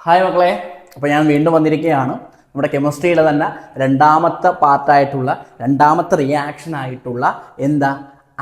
Hi മക്കളെ, അപ്പോൾ ഞാൻ വീണ്ടും വന്നിരിക്കുകയാണ്. നമ്മുടെ കെമിസ്ട്രിയുടെ തന്നെ രണ്ടാമത്തെ പാർട്ടായിട്ടുള്ള രണ്ടാമത്തെ റിയാക്ഷനായിട്ടുള്ള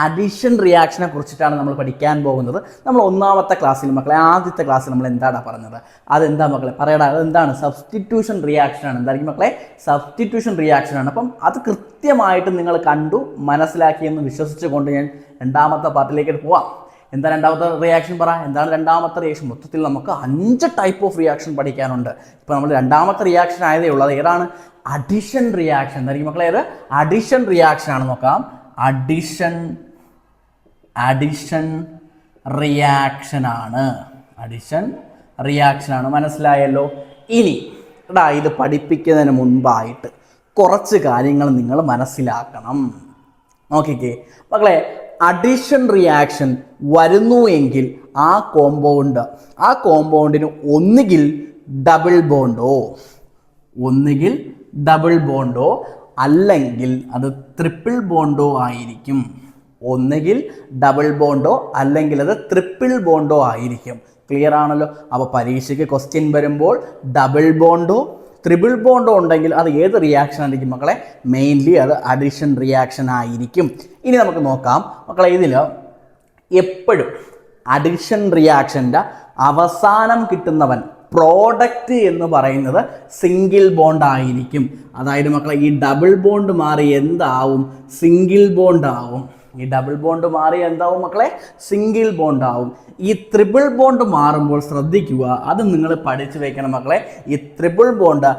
അഡിഷൻ റിയാക്ഷനെ കുറിച്ചിട്ടാണ് നമ്മൾ പഠിക്കാൻ പോകുന്നത്. നമ്മൾ ഒന്നാമത്തെ ക്ലാസ്സിൽ മക്കളെ, ആദ്യത്തെ ക്ലാസ്സിൽ നമ്മൾ എന്താണ് പറഞ്ഞത്? അതെന്താ മക്കളെ പറയടാ, അതെന്താണ്? സബ്സ്റ്റിറ്റ്യൂഷൻ റിയാക്ഷനാണ്. എന്തായിരിക്കും മക്കളെ? സബ്സ്റ്റിറ്റ്യൂഷൻ റിയാക്ഷനാണ്. അപ്പം അത് കൃത്യമായിട്ട് നിങ്ങൾ കണ്ടു മനസ്സിലാക്കിയെന്ന് വിശ്വസിച്ചുകൊണ്ട് ഞാൻ രണ്ടാമത്തെ പാർട്ടിലേക്ക് പോവാം. എന്താ രണ്ടാമത്തെ റിയാക്ഷൻ പറ? എന്താണ് രണ്ടാമത്തെ റിയാക്ഷൻ? മൊത്തത്തിൽ നമുക്ക് 5 ടൈപ്പ് ഓഫ് റിയാക്ഷൻ പഠിക്കാനുണ്ട്. ഇപ്പോൾ നമ്മൾ രണ്ടാമത്തെ റിയാക്ഷൻ ആയതേ ഉള്ളത്. ഏതാണ്? Addition reaction. എന്തായിരിക്കും മക്കളെ? ഏത്? അഡിഷൻ റിയാക്ഷൻ ആണ്. നോക്കാം. അഡിഷൻ റിയാക്ഷൻ ആണ്. അഡിഷൻ റിയാക്ഷൻ ആണ്. മനസ്സിലായല്ലോ? ഇനി ഇത് പഠിപ്പിക്കുന്നതിന് മുൻപായിട്ട് കുറച്ച് കാര്യങ്ങൾ നിങ്ങൾ മനസ്സിലാക്കണം. നോക്കിക്കേ മക്കളെ, അഡിഷൻ റിയാക്ഷൻ വരുന്നു എങ്കിൽ ആ കോമ്പൗണ്ടിന് ഒന്നുകിൽ ഡബിൾ ബോണ്ടോ അല്ലെങ്കിൽ അത് ട്രിപ്പിൾ ബോണ്ടോ ആയിരിക്കും. ഒന്നുകിൽ ഡബിൾ ബോണ്ടോ അല്ലെങ്കിൽ അത് ട്രിപ്പിൾ ബോണ്ടോ ആയിരിക്കും. ക്ലിയർ ആണല്ലോ? അപ്പോൾ പരീക്ഷയ്ക്ക് ക്വസ്റ്റ്യൻ വരുമ്പോൾ ഡബിൾ ബോണ്ടോ ട്രിപ്പിൾ ബോണ്ടോ ഉണ്ടെങ്കിൽ അത് ഏത് റിയാക്ഷൻ ആയിരിക്കും മക്കളെ? മെയിൻലി അത് അഡിഷൻ റിയാക്ഷൻ ആയിരിക്കും. ഇനി നമുക്ക് നോക്കാം മക്കളെ, ഇതിൽ എപ്പോഴും അഡിഷൻ റിയാക്ഷൻ്റെ അവസാനം കിട്ടുന്നവൻ പ്രോഡക്റ്റ് എന്ന് പറയുന്നത് സിംഗിൾ ബോണ്ട് ആയിരിക്കും. അതായത് മക്കളെ, ഈ ഡബിൾ ബോണ്ട് മാറി എന്താവും? സിംഗിൾ ബോണ്ട് ആവും. ഈ ഡബിൾ ബോണ്ട് മാറി എന്താവും മക്കളെ? സിംഗിൾ ബോണ്ട് ആവും. ഈ ട്രിപ്പിൾ ബോണ്ട് മാറുമ്പോൾ ശ്രദ്ധിക്കുക, അത് നിങ്ങൾ പഠിച്ചു വെക്കണം മക്കളെ. ഈ ട്രിപ്പിൾ ബോണ്ട്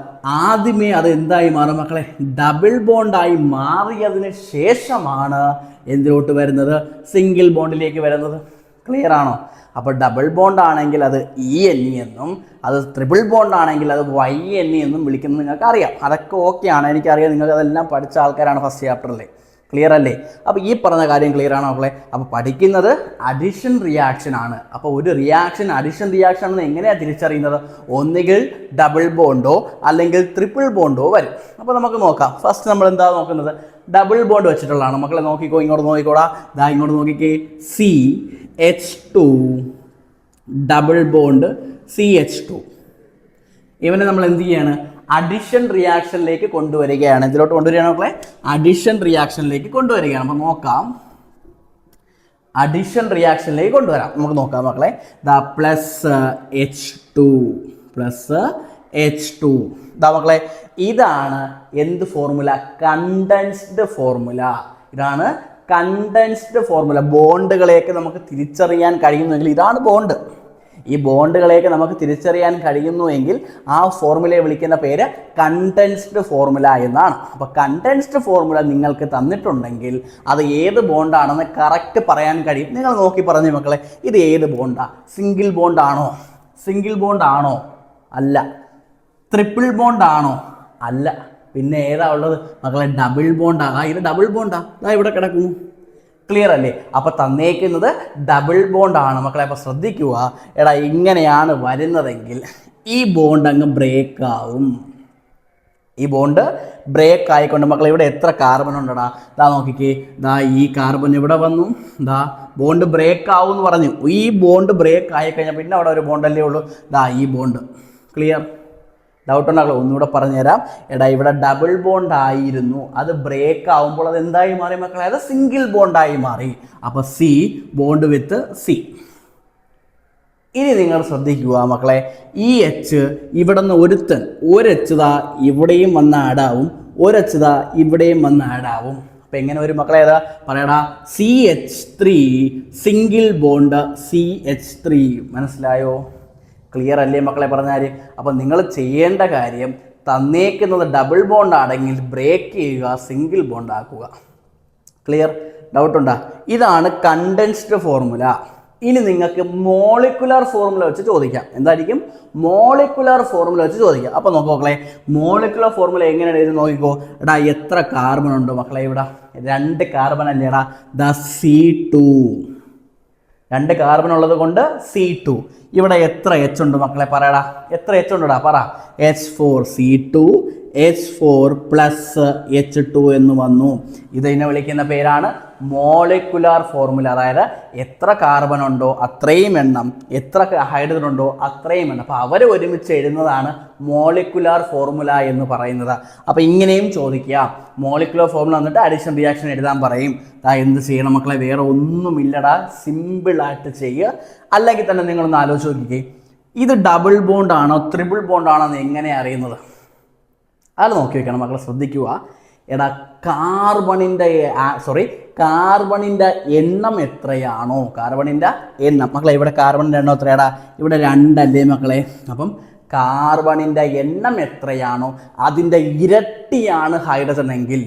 ആദ്യമേ അത് എന്തായി മാറും മക്കളെ? ഡബിൾ ബോണ്ടായി മാറിയതിന് ശേഷമാണ് എന്തിലോട്ട് വരുന്നത്? സിംഗിൾ ബോണ്ടിലേക്ക് വരുന്നത്. ക്ലിയർ ആണോ? അപ്പോൾ ഡബിൾ ബോണ്ട് ആണെങ്കിൽ അത് ENE എന്നും, അത് ട്രിപ്പിൾ ബോണ്ട് ആണെങ്കിൽ അത് YNE എന്നും വിളിക്കുന്നത് നിങ്ങൾക്ക് അറിയാം. അതൊക്കെ ഓക്കെയാണ്, എനിക്കറിയാം. നിങ്ങൾക്ക് അതെല്ലാം പഠിച്ച ആൾക്കാരാണ് ഫസ്റ്റ് ചാപ്റ്ററിൽ. ക്ലിയർ അല്ലേ? അപ്പോൾ ഈ പറഞ്ഞ കാര്യം ക്ലിയർ ആണോ മക്കളെ? അപ്പോൾ പഠിക്കുന്നത് അഡിഷൻ റിയാക്ഷൻ ആണ്. അപ്പോൾ ഒരു റിയാക്ഷൻ അഡിഷൻ റിയാക്ഷൻ ആണെന്ന് എങ്ങനെയാണ് തിരിച്ചറിയുന്നത്? ഒന്നുകിൽ ഡബിൾ ബോണ്ടോ അല്ലെങ്കിൽ ട്രിപ്പിൾ ബോണ്ടോ വരും. അപ്പോൾ നമുക്ക് നോക്കാം. ഫസ്റ്റ് നമ്മൾ എന്താ നോക്കുന്നത്? ഡബിൾ ബോണ്ട് വെച്ചിട്ടുള്ളതാണ് മക്കളെ. നോക്കിക്കോ, ഇങ്ങോട്ട് നോക്കിക്കോടാ. ഇങ്ങോട്ട് നോക്കിക്കേ. CH2 double bond CH2. ഇവനെ നമ്മൾ എന്ത് ചെയ്യാണ്? അഡിഷൻ റിയാക്ഷനിലേക്ക് കൊണ്ടുവരികയാണ്. ഇതിലോട്ട് കൊണ്ടുവരികയാണ് മക്കളെ. അഡിഷൻ റിയാക്ഷനിലേക്ക് കൊണ്ടുവരികയാണ്. അപ്പോൾ നോക്കാം, അഡിഷൻ റിയാക്ഷനിലേക്ക് കൊണ്ടുവരാം. നമുക്ക് നോക്കാം മക്കളെ. H2 മക്കളെ, ഇതാണ് എന്ത് ഫോർമുല? Condensed formula. ഇതാണ് കണ്ടൻസ്ഡ് ഫോർമുല. ബോണ്ടുകളെയൊക്കെ നമുക്ക് തിരിച്ചറിയാൻ കഴിയുന്നെങ്കിൽ ഇതാണ് ബോണ്ട്. ഈ ബോണ്ടുകളെയൊക്കെ നമുക്ക് തിരിച്ചറിയാൻ കഴിയുന്നുവെങ്കിൽ ആ ഫോർമുലയെ വിളിക്കുന്ന പേര് കണ്ടൻസ്ഡ് ഫോർമുല എന്നാണ്. അപ്പോൾ കണ്ടൻസ്ഡ് ഫോർമുല നിങ്ങൾക്ക് തന്നിട്ടുണ്ടെങ്കിൽ അത് ഏത് ബോണ്ടാണെന്ന് കറക്റ്റ് പറയാൻ കഴിയും. നിങ്ങൾ നോക്കി പറഞ്ഞു മക്കളെ, ഇത് ഏത് ബോണ്ടാണ്? സിംഗിൾ ബോണ്ടാണോ? അല്ല. ട്രിപ്പിൾ ബോണ്ടാണോ? അല്ല. പിന്നെ ഏതാ ഉള്ളത് മക്കളെ? ഡബിൾ ബോണ്ടാ. ഇത് ഡബിൾ ബോണ്ടാ. ഇവിടെ കിടക്കുന്നു. ക്ലിയർ അല്ലേ? അപ്പോൾ തന്നേക്കുന്നത് ഡബിൾ ബോണ്ടാണ് മക്കളെ. അപ്പോൾ ശ്രദ്ധിക്കുക, ഇങ്ങനെയാണ് വരുന്നതെങ്കിൽ ഈ ബോണ്ട് അങ്ങ് ബ്രേക്ക് ആവും. ഈ ബോണ്ട് ബ്രേക്ക് ആയിക്കൊണ്ട് മക്കളെ, ഇവിടെ എത്ര കാർബൺ ഉണ്ടടാ? നോക്കിക്കേ. ഈ കാർബൺ ഇവിടെ വന്നു. ബോണ്ട് ബ്രേക്ക് ആവും എന്ന് പറഞ്ഞു. ഈ ബോണ്ട് ബ്രേക്ക് ആയിക്കഴിഞ്ഞാൽ പിന്നെ അവിടെ ഒരു ബോണ്ടല്ലേ ഉള്ളൂ. ഈ ബോണ്ട്. ക്ലിയർ? ഡൗട്ട് ഉണ്ടാകുമല്ലോ, ഒന്നുകൂടെ പറഞ്ഞുതരാം. ഇവിടെ ഡബിൾ ബോണ്ട് ആയിരുന്നു, അത് ബ്രേക്ക് ആവുമ്പോൾ അത് എന്തായി മാറി മക്കളെ? അത് സിംഗിൾ ബോണ്ടായി മാറി. അപ്പോൾ C ബോണ്ട് വിത്ത് C. ഇനി നിങ്ങൾ ശ്രദ്ധിക്കുക മക്കളെ, ഈ H ഇവിടെ നിന്ന് ഒരു H ഇവിടെയും വന്ന് ആഡാവും, ഒരു H ഇവിടെയും വന്ന് ആഡാവും. അപ്പം എങ്ങനെ ഒരു മക്കളെ? ഏതാ പറയടാ? CH3 single bond CH3. മനസ്സിലായോ? ക്ലിയർ അല്ലേ മക്കളെ പറഞ്ഞാൽ? അപ്പം നിങ്ങൾ ചെയ്യേണ്ട കാര്യം, തന്നേക്കുന്നത് ഡബിൾ ബോണ്ട് ആണെങ്കിൽ ബ്രേക്ക് ചെയ്യുക, സിംഗിൾ ബോണ്ട് ആക്കുക. ക്ലിയർ? ഡൗട്ടുണ്ടോ? ഇതാണ് കണ്ടൻസ്ഡ് ഫോർമുല. ഇനി നിങ്ങൾക്ക് മോളിക്കുലർ ഫോർമുല വെച്ച് ചോദിക്കാം. എന്തായിരിക്കും? മോളിക്കുലർ ഫോർമുല വെച്ച് ചോദിക്കാം. അപ്പോൾ നോക്കൂ മക്കളെ, മോളിക്കുലർ ഫോർമുല എങ്ങനെയാണ് ഇത് നോക്കിക്കോ. എത്ര കാർബൺ ഉണ്ട് മക്കളെ? ഇവിടെ 2 കാർബൺ അല്ലേടാ? C2. 2 കാർബൺ ഉള്ളത് കൊണ്ട് C2. ഇവിടെ എത്ര H ഉണ്ട് മക്കളെ? പറയടാ, എത്ര H ഉണ്ടടാ? പറ. H4 C2 H4+H2 എന്ന് വന്നു. ഇതിനെ വിളിക്കുന്ന പേരാണ് മോളിക്കുലാർ ഫോർമുല. അതായത് എത്ര കാർബൺ ഉണ്ടോ അത്രയും എണ്ണം, എത്ര ഹൈഡ്രജൻ ഉണ്ടോ അത്രയും എണ്ണം. അപ്പോൾ അവർ ഒരുമിച്ച് എഴുതുന്നതാണ് മോളിക്കുലാർ ഫോർമുല എന്ന് പറയുന്നത്. അപ്പോൾ ഇങ്ങനെയും ചോദിക്കുക. മോളിക്കുലാർ ഫോർമുല വന്നിട്ട് അഡിഷൻ റിയാക്ഷൻ എഴുതാൻ പറയും. എന്ത് ചെയ്യണം മക്കളെ? വേറെ ഒന്നുമില്ലടാ, സിമ്പിളായിട്ട് ചെയ്യുക. അല്ലെങ്കിൽ തന്നെ നിങ്ങളൊന്ന് ആലോചിച്ച് നോക്കിക്കേ, ഇത് ഡബിൾ ബോണ്ട് ആണോ ട്രിപ്പിൾ ബോണ്ട് ആണോ എന്ന് എങ്ങനെ അറിയുന്നത്? അത് നോക്കി വെക്കണം മക്കളെ, ശ്രദ്ധിക്കുക. എടാ കാർബണിൻ്റെ എണ്ണം എത്രയാണോ, കാർബണിൻ്റെ എണ്ണം മക്കളെ, ഇവിടെ കാർബണിൻ്റെ എണ്ണം എത്രയാടാ? ഇവിടെ 2 അല്ലേ മക്കളെ? അപ്പം കാർബണിൻ്റെ എണ്ണം എത്രയാണോ അതിൻ്റെ ഇരട്ടിയാണ് ഹൈഡ്രജൻ എങ്കിൽ,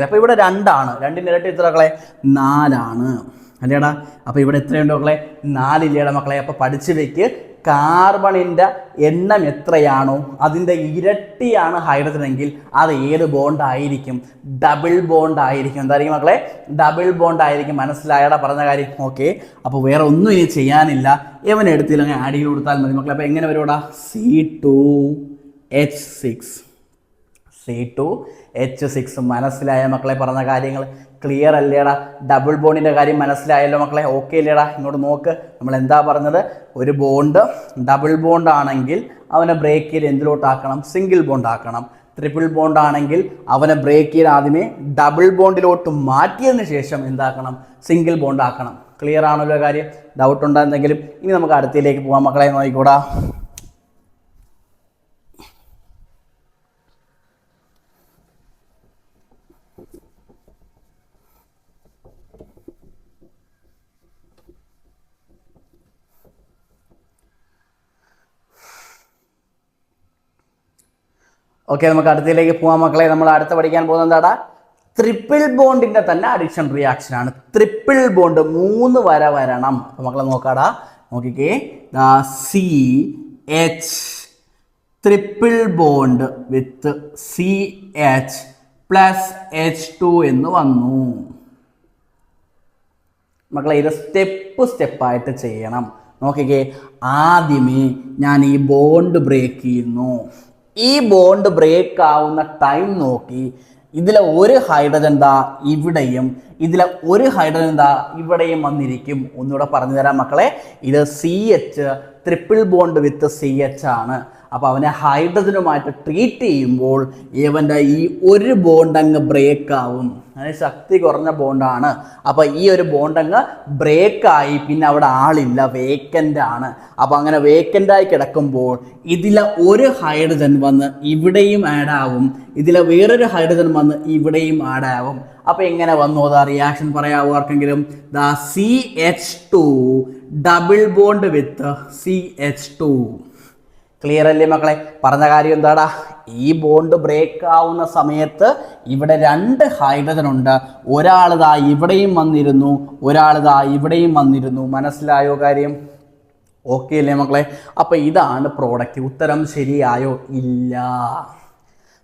അപ്പോൾ ഇവിടെ 2 ആണ്. 2ൻ്റെ ഇരട്ടി എത്ര മക്കളെ? 4 ആണ് അല്ലേടാ? അപ്പോൾ ഇവിടെ എത്രയുണ്ട് മക്കളെ? 4 ഇല്ലേടാ മക്കളെ? അപ്പോൾ പഠിച്ചു വെക്ക്, കാർബണിൻ്റെ എണ്ണം എത്രയാണോ അതിൻ്റെ ഇരട്ടിയാണ് ഹൈഡ്രജൻ എങ്കിൽ അത് ഏത് ബോണ്ട് ആയിരിക്കും? ഡബിൾ ബോണ്ട് ആയിരിക്കും. എന്തായിരിക്കും മക്കളെ? ഡബിൾ ബോണ്ട് ആയിരിക്കും. മനസ്സിലായടാ പറഞ്ഞ കാര്യം? ഓക്കെ. അപ്പോൾ വേറെ ഒന്നും ഇനി ചെയ്യാനില്ല, ഇവൻ എടുത്തില്ല അങ്ങനെ ആഡ് ചെയ്ത് കൊടുത്താൽ മതി മക്കളെ. അപ്പോൾ എങ്ങനെ വരുവാടാ? C2H6 മനസ്സിലായ മക്കളെ? പറഞ്ഞ കാര്യങ്ങൾ ക്ലിയർ അല്ലേടാ? ഡബിൾ ബോണ്ടിൻ്റെ കാര്യം മനസ്സിലായല്ലോ മക്കളെ? ഓക്കെ അല്ലേടാ? ഇങ്ങോട്ട് നോക്ക്, നമ്മൾ എന്താ പറഞ്ഞത്? ഒരു ബോണ്ട് ഡബിൾ ബോണ്ട് ആണെങ്കിൽ അവനെ ബ്രേക്ക് ചെയ്ത് എന്തിലോട്ടാക്കണം? സിംഗിൾ ബോണ്ട് ആക്കണം. ട്രിപ്പിൾ ബോണ്ട് ആണെങ്കിൽ അവനെ ബ്രേക്ക് ചെയ്ത് ആദ്യമേ ഡബിൾ ബോണ്ടിലോട്ട് മാറ്റിയതിന് ശേഷം എന്താക്കണം? സിംഗിൾ ബോണ്ട് ആക്കണം. ക്ലിയർ ആണല്ലോ കാര്യം? ഡൗട്ട് ഉണ്ടോ എന്തെങ്കിലും? ഇനി നമുക്ക് അടുത്തതിലേക്ക് പോകാം മക്കളെ, നോക്കിക്കൂടാ. ഓക്കെ, നമുക്ക് അടുത്തതിലേക്ക് പോകാം മക്കളെ. നമ്മൾ അടുത്ത് പഠിക്കാൻ പോകുന്നത് എന്താടാ? ട്രിപ്പിൾ ബോണ്ടിൻ്റെ തന്നെ അഡിഷൻ റിയാക്ഷൻ ആണ്. ട്രിപ്പിൾ ബോണ്ട് 3 വര വരണം. അപ്പോൾ മക്കളെ നോക്കാടാ, നോക്കിക്കേ. CH triple bond with CH+H2 എന്ന് വന്നു മക്കളെ. ഇത് സ്റ്റെപ്പായിട്ട് ചെയ്യണം. നോക്കിക്കേ, ആദ്യമേ ഞാൻ ഈ ബോണ്ട് ബ്രേക്ക് ചെയ്യുന്നു. ഈ ബോണ്ട് ബ്രേക്ക് ആവുന്ന ടൈം നോക്കി ഇതിലെ ഒരു ഹൈഡ്രജൻ ദാ ഇവിടെയും ഇതിലെ ഒരു ഹൈഡ്രജൻ ദാ ഇവിടെയും വന്നിരിക്കും. ഒന്നുകൂടെ പറഞ്ഞു തരാം മക്കളെ. ഇത് CH triple bond with CH ആണ്. അപ്പോൾ അവനെ ഹൈഡ്രജനുമായിട്ട് ട്രീറ്റ് ചെയ്യുമ്പോൾ ഇവൻ്റെ ഈ ഒരു ബോണ്ട് അങ്ങ് ബ്രേക്ക് ആവും. അതിന് ശക്തി കുറഞ്ഞ ബോണ്ടാണ്. അപ്പോൾ ഈ ഒരു ബോണ്ട് അങ്ങ് ബ്രേക്കായി, പിന്നെ അവിടെ ആളില്ല, വേക്കൻ്റ് ആണ്. അപ്പോൾ അങ്ങനെ വേക്കൻ്റായി കിടക്കുമ്പോൾ ഇതിലെ ഒരു ഹൈഡ്രജൻ വന്ന് ഇവിടെയും ആഡ് ആവും, ഇതിലെ വേറൊരു ഹൈഡ്രജൻ വന്ന് ഇവിടെയും ആഡ് ആവും. അപ്പോൾ എങ്ങനെ വന്നു അതാ റിയാക്ഷൻ പറയാവോ ആർക്കെങ്കിലും? CH2 double bond with CH2. Clear അല്ലേ മക്കളെ? പറഞ്ഞ കാര്യം എന്താടാ? ഈ ബോണ്ട് ബ്രേക്ക് ആവുന്ന സമയത്ത് ഇവിടെ 2 ഹൈഡ്രജൻ ഉണ്ട്. ഒരാളിതാ ഇവിടെയും വന്നിരുന്നു, ഒരാളിതാ ഇവിടെയും വന്നിരുന്നു. മനസ്സിലായോ കാര്യം? ഓക്കെ അല്ലേ മക്കളെ? അപ്പോൾ ഇതാണ് പ്രോഡക്റ്റ്. ഉത്തരം ശരിയായോ? ഇല്ല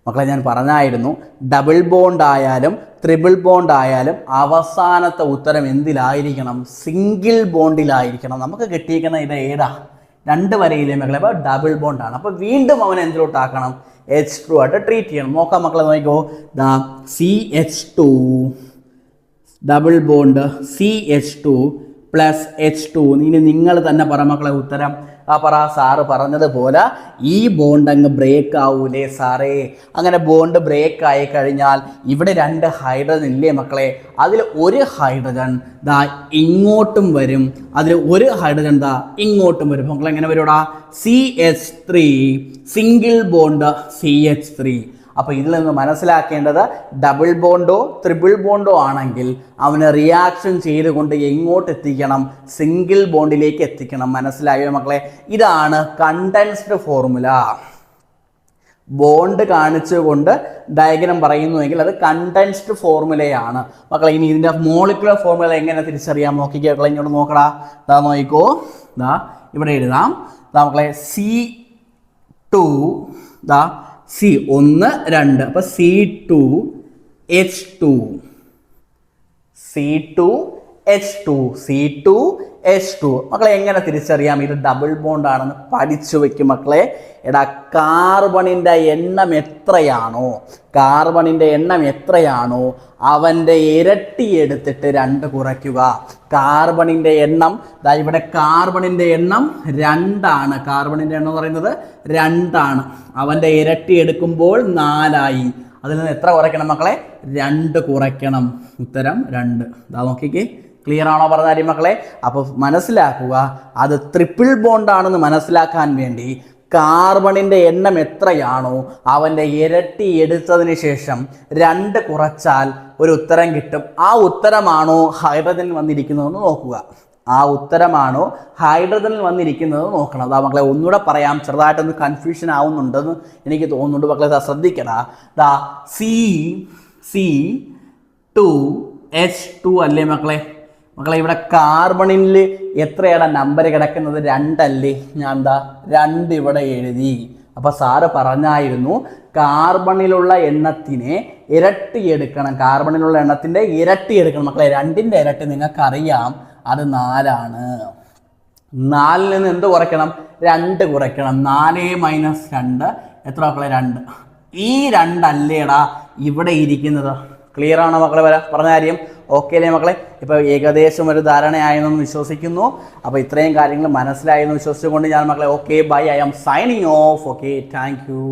മക്കളെ, ഞാൻ പറഞ്ഞായിരുന്നു ഡബിൾ ബോണ്ട് ആയാലും ട്രിപ്പിൾ ബോണ്ട് ആയാലും അവസാനത്തെ ഉത്തരം എന്തിലായിരിക്കണം? സിംഗിൾ ബോണ്ടിലായിരിക്കണം. നമുക്ക് കിട്ടിയിരിക്കുന്ന ഇത് ഏതാ? 2 വരയില്ലേ മക്കളെ? അപ്പോൾ ഡബിൾ ബോണ്ടാണ്. അപ്പോൾ വീണ്ടും അവൻ എന്തിലോട്ടാക്കണം? H2 ആയിട്ട് ട്രീറ്റ് ചെയ്യണം. നോക്കാം മക്കളെ, നോക്കിക്കോ. CH2 double bond CH2+H2. ഇനി നിങ്ങൾ തന്നെ പറ മക്കളെ ഉത്തരം. പറ. സാറ് പറഞ്ഞതുപോലെ ഈ ബോണ്ട് അങ്ങ് ബ്രേക്ക് ആവൂലേ സാറേ? അങ്ങനെ ബോണ്ട് ബ്രേക്ക് ആയി കഴിഞ്ഞാൽ ഇവിടെ 2 ഹൈഡ്രജൻ ഇല്ലേ മക്കളെ? അതിൽ ഒരു ഹൈഡ്രജൻ ദാ ഇങ്ങോട്ടും വരും, അതിൽ ഒരു ഹൈഡ്രജൻ ദാ ഇങ്ങോട്ടും വരും. മക്കളെ എങ്ങനെ വരുടാ? CH3 single bond CH3. അപ്പോൾ ഇതിൽ നിന്ന് മനസ്സിലാക്കേണ്ടത് ഡബിൾ ബോണ്ടോ ട്രിപ്പിൾ ബോണ്ടോ ആണെങ്കിൽ അവന് റിയാക്ഷൻ ചെയ്തുകൊണ്ട് എങ്ങോട്ട് എത്തിക്കണം? സിംഗിൾ ബോണ്ടിലേക്ക് എത്തിക്കണം. മനസ്സിലായോ മക്കളെ? ഇതാണ് കണ്ടൻസ്ഡ് ഫോർമുല. ബോണ്ട് കാണിച്ചുകൊണ്ട് ഡയഗ്രാം പറയുന്നുവെങ്കിൽ അത് കണ്ടൻസ്ഡ് ഫോർമുലയാണ് മക്കളെ. ഇനി ഇതിൻ്റെ മോളിക്കുലർ ഫോർമുല എങ്ങനെ തിരിച്ചറിയാം? നോക്കിക്കോ, ഇങ്ങോട്ട് നോക്കടാ. ഇതാ നോക്കിക്കോ, ഇതാ ഇവിടെ എഴുതാം. മക്കളെ C2 ദാ C1 2. അപ്പോൾ C2H2 H2. മക്കളെ എങ്ങനെ തിരിച്ചറിയാം ഇത് ഡബിൾ ബോണ്ട് ആണെന്ന് പഠിച്ചു വെക്കും മക്കളെ. എടാ കാർബണിൻ്റെ എണ്ണം എത്രയാണോ അവൻ്റെ ഇരട്ടി എടുത്തിട്ട് 2 കുറയ്ക്കുക. കാർബണിൻ്റെ എണ്ണം ഇവിടെ കാർബണിൻ്റെ എണ്ണം 2 കാർബണിൻ്റെ എണ്ണം എന്ന് പറയുന്നത് 2 അവൻ്റെ ഇരട്ടി എടുക്കുമ്പോൾ 4 അതിൽ നിന്ന് എത്ര കുറയ്ക്കണം മക്കളെ? 2 കുറയ്ക്കണം. ഉത്തരം 2. ഇതാ നോക്കിക്കേ, ക്ലിയർ ആണോ പറഞ്ഞ കാര്യം മക്കളെ? അപ്പോൾ മനസ്സിലാക്കുക, അത് ട്രിപ്പിൾ ബോണ്ടാണെന്ന് മനസ്സിലാക്കാൻ വേണ്ടി കാർബണിൻ്റെ എണ്ണം എത്രയാണോ അവൻ്റെ ഇരട്ടി എടുത്തതിന് ശേഷം 2 കുറച്ചാൽ ഒരു ഉത്തരം കിട്ടും. ആ ഉത്തരമാണോ ഹൈഡ്രജനിൽ വന്നിരിക്കുന്നതെന്ന് നോക്കുക. നോക്കണം. അതാ മക്കളെ ഒന്നുകൂടെ പറയാം, ചെറുതായിട്ടൊന്ന് കൺഫ്യൂഷൻ ആവുന്നുണ്ടെന്ന് എനിക്ക് തോന്നുന്നുണ്ട് മക്കളെ. ശ്രദ്ധിക്കടാ, C2H2 അല്ലേ മക്കളെ? ഇവിടെ കാർബണിൽ എത്രയാണ് നമ്പർ കിടക്കുന്നത്? 2 അല്ലേ? ഞാൻ 2 ഇവിടെ എഴുതി. അപ്പോൾ സാറ് പറഞ്ഞായിരുന്നു കാർബണിലുള്ള എണ്ണത്തിനെ ഇരട്ടിയെടുക്കണം. കാർബണിലുള്ള എണ്ണത്തിൻ്റെ ഇരട്ടിയെടുക്കണം മക്കളെ. 2ൻ്റെ ഇരട്ടി നിങ്ങൾക്കറിയാം, അത് 4 4 നിന്ന് എന്ത് കുറയ്ക്കണം? 2 കുറയ്ക്കണം. 4 - 2 എത്ര മക്കളെ? 2. ഈ 2 അല്ലേടാ ഇവിടെ ഇരിക്കുന്നത്. ക്ലിയർ ആണോ മക്കളെ പറഞ്ഞ കാര്യം? ഓക്കെ അല്ലേ മക്കളെ? ഇപ്പോൾ ഏകദേശം ഒരു ധാരണയായെന്ന് വിശ്വസിക്കുന്നു. അപ്പോൾ ഇത്രയും കാര്യങ്ങൾ മനസ്സിലായെന്ന് വിശ്വസിച്ചുകൊണ്ട് ഞാൻ മക്കളെ okay bye, I am signing off. Okay, thank U.